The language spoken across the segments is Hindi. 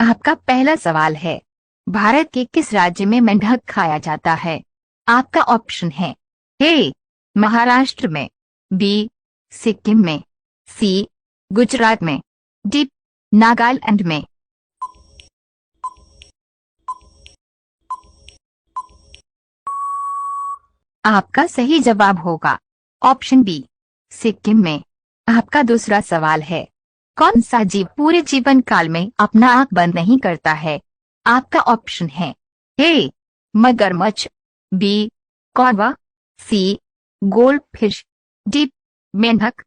आपका पहला सवाल है, भारत के किस राज्य में मेंढक खाया जाता है? आपका ऑप्शन है ए महाराष्ट्र में, बी सिक्किम में, सी गुजरात में, डी नागालैंड में। आपका सही जवाब होगा ऑप्शन बी सिक्किम में। आपका दूसरा सवाल है, कौन सा जीव पूरे जीवन काल में अपना आंख बंद नहीं करता है? आपका ऑप्शन है ए मगरमच्छ, बी कौवा, सी गोल्ड फिश, डी मेंढक।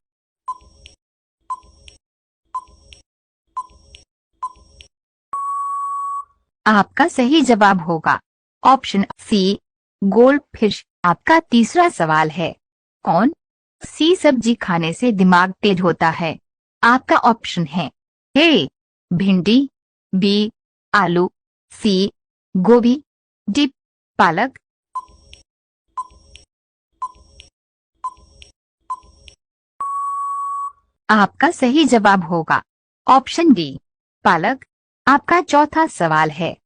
आपका सही जवाब होगा ऑप्शन सी गोल्ड फिश। आपका तीसरा सवाल है, कौन सी सब्जी खाने से दिमाग तेज होता है? आपका ऑप्शन है ए भिंडी, बी आलू, सी गोभी, डी पालक। आपका सही जवाब होगा ऑप्शन डी पालक। आपका चौथा सवाल है,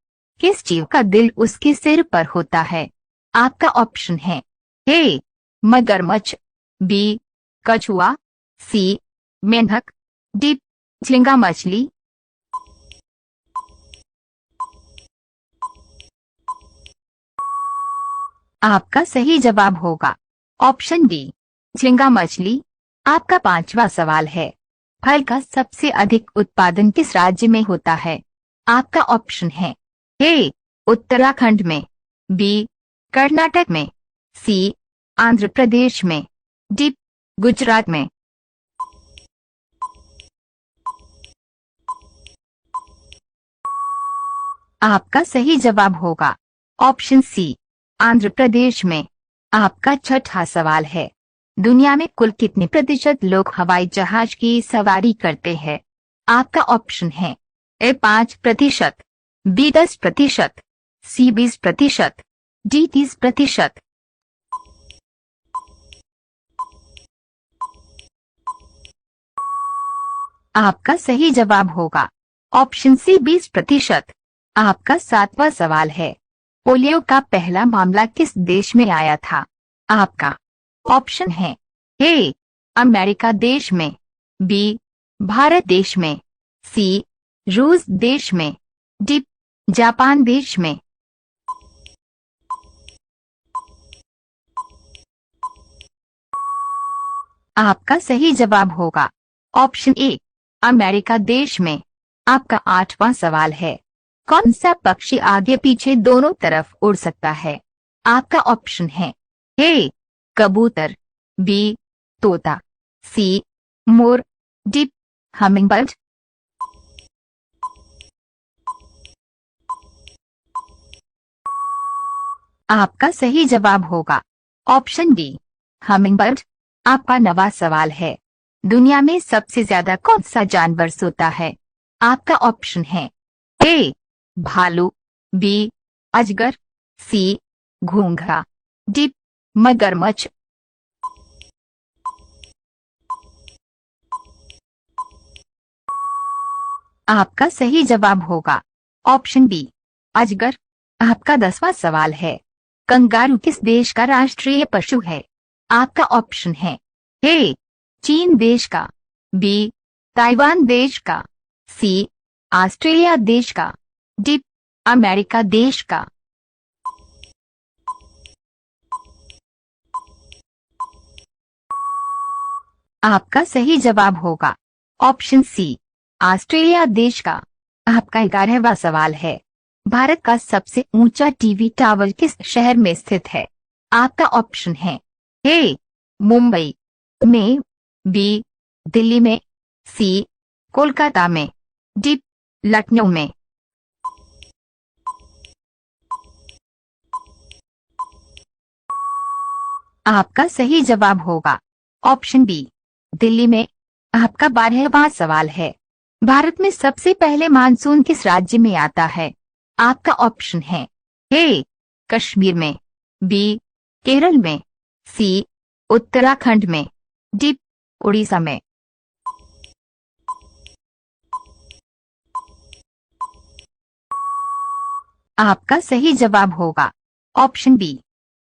किस जीव का दिल उसके सिर पर होता है? आपका ऑप्शन है ए मगरमच्छ, बी कछुआ, सी मेंढक, डी झींगा मछली। आपका सही जवाब होगा ऑप्शन डी झींगा मछली। आपका पांचवा सवाल है, फल का सबसे अधिक उत्पादन किस राज्य में होता है? आपका ऑप्शन है ए उत्तराखंड में, बी कर्नाटक में, सी आंध्र प्रदेश में, डी गुजरात में। आपका सही जवाब होगा ऑप्शन सी आंध्र प्रदेश में। आपका छठा सवाल है, दुनिया में कुल कितने प्रतिशत लोग हवाई जहाज की सवारी करते हैं? आपका ऑप्शन है ए 5%, बी 10%, सी 20%, डी 30%। आपका सही जवाब होगा ऑप्शन सी 20%। आपका सातवां सवाल है, पोलियो का पहला मामला किस देश में आया था? आपका ऑप्शन है ए अमेरिका देश में, बी भारत देश में, सी रूस देश में, डी जापान देश में। आपका सही जवाब होगा ऑप्शन ए अमेरिका देश में। आपका आठवां सवाल है, कौन सा पक्षी आगे पीछे दोनों तरफ उड़ सकता है? आपका ऑप्शन है ए कबूतर, बी तोता, सी मोर, डी हमिंगबर्ड। आपका सही जवाब होगा ऑप्शन डी हमिंगबर्ड। आपका नवा सवाल है, दुनिया में सबसे ज्यादा कौन सा जानवर सोता है? आपका ऑप्शन है ए भालू, बी अजगर, सी घोंघा, डी मगरमच्छ। आपका सही जवाब होगा ऑप्शन बी अजगर। आपका 10वां सवाल है, कंगारू किस देश का राष्ट्रीय पशु है? आपका ऑप्शन है ए चीन देश का, बी ताइवान देश का, सी ऑस्ट्रेलिया देश का, डी अमेरिका देश का। आपका सही जवाब होगा ऑप्शन सी ऑस्ट्रेलिया देश का। आपका 11वां सवाल है, भारत का सबसे ऊंचा टीवी टावर किस शहर में स्थित है? आपका ऑप्शन है ए मुंबई में, बी दिल्ली में, सी कोलकाता में, डी लखनऊ में। आपका सही जवाब होगा ऑप्शन बी दिल्ली में। आपका 12वां सवाल है, भारत में सबसे पहले मानसून किस राज्य में आता है? आपका ऑप्शन है ए कश्मीर में, बी केरल में, सी उत्तराखंड में, डी उड़ीसा में। आपका सही जवाब होगा ऑप्शन बी,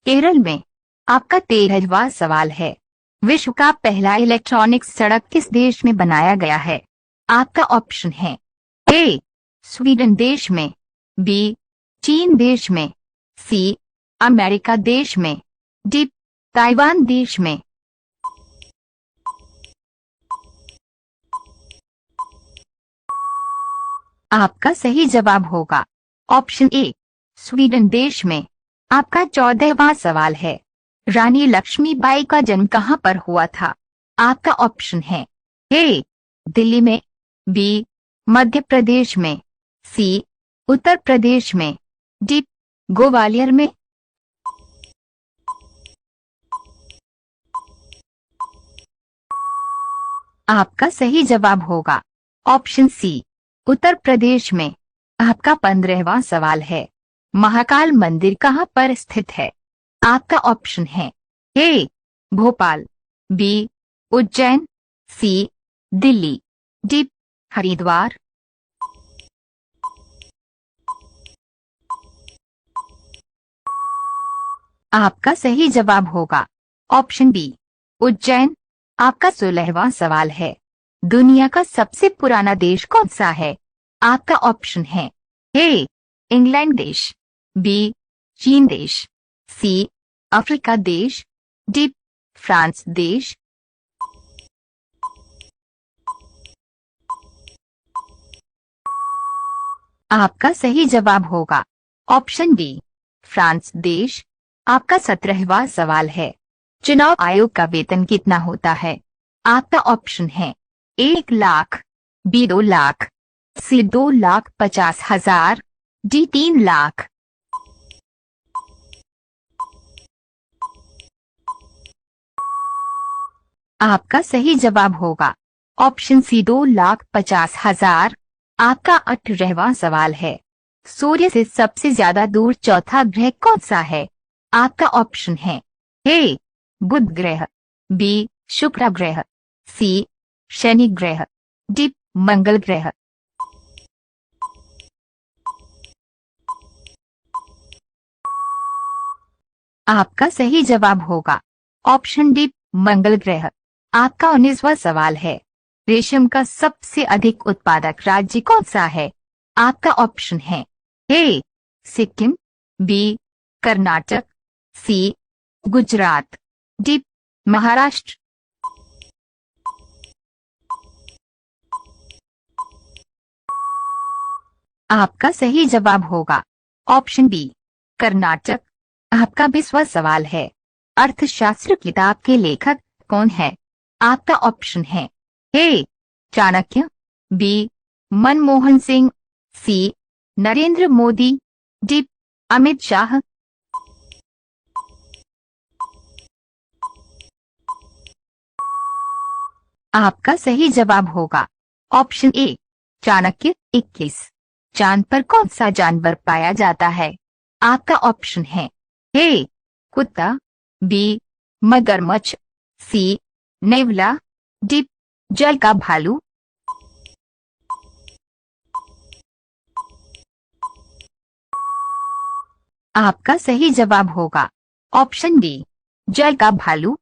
केरल में। आपका 13वां सवाल है, विश्व का पहला इलेक्ट्रॉनिक सड़क किस देश में बनाया गया है? आपका ऑप्शन है ए, स्वीडन देश में, बी, चीन देश में, सी, अमेरिका देश में, डी, ताइवान देश में। आपका सही जवाब होगा ऑप्शन ए, स्वीडन देश में। आपका 14वां सवाल है, रानी लक्ष्मीबाई का जन्म कहां पर हुआ था? आपका ऑप्शन है ए, दिल्ली में, बी, मध्य प्रदेश में, सी, उत्तर प्रदेश में, डी, ग्वालियर में। आपका सही जवाब होगा ऑप्शन सी, उत्तर प्रदेश में। आपका 15वां सवाल है, महाकाल मंदिर कहां पर स्थित है? आपका ऑप्शन है ए, भोपाल, बी, उज्जैन, सी, दिल्ली, डी, हरिद्वार। आपका सही जवाब होगा ऑप्शन बी, उज्जैन। आपका 16वां सवाल है, दुनिया का सबसे पुराना देश कौन सा है? आपका ऑप्शन है ए, इंग्लैंड देश, बी, चीन देश, सी, अफ्रीका देश, डी, फ्रांस देश। आपका सही जवाब होगा ऑप्शन डी, फ्रांस देश। आपका 17वां सवाल है, चुनाव आयोग का वेतन कितना होता है? आपका ऑप्शन है 1 लाख, बी 2 लाख, सी 2,50,000, डी 3 लाख। आपका सही जवाब होगा ऑप्शन सी 2,50,000। आपका 18वां सवाल है, सूर्य से सबसे ज्यादा दूर चौथा ग्रह कौन सा है? आपका ऑप्शन है ए, बुध ग्रह, बी, शुक्र ग्रह, सी, शनि ग्रह, डी, मंगल ग्रह। आपका सही जवाब होगा ऑप्शन डी, मंगल ग्रह। आपका 19वां सवाल है, रेशम का सबसे अधिक उत्पादक राज्य कौन सा है? आपका ऑप्शन है ए, सिक्किम, बी, कर्नाटक, सी, गुजरात, डी, महाराष्ट्र। आपका सही जवाब होगा ऑप्शन बी, कर्नाटक। आपका 20वां सवाल है, अर्थशास्त्र किताब के लेखक कौन है? आपका ऑप्शन है ए, चाणक्य, बी, मनमोहन सिंह, सी, नरेंद्र मोदी, डी, अमित शाह। आपका सही जवाब होगा ऑप्शन ए, चाणक्य। 21, चांद पर कौन सा जानवर पाया जाता है? आपका ऑप्शन है ए, कुत्ता, बी, मगरमच्छ, सी, नेवला, डी, जल का भालू। आपका सही जवाब होगा ऑप्शन डी, जल का भालू।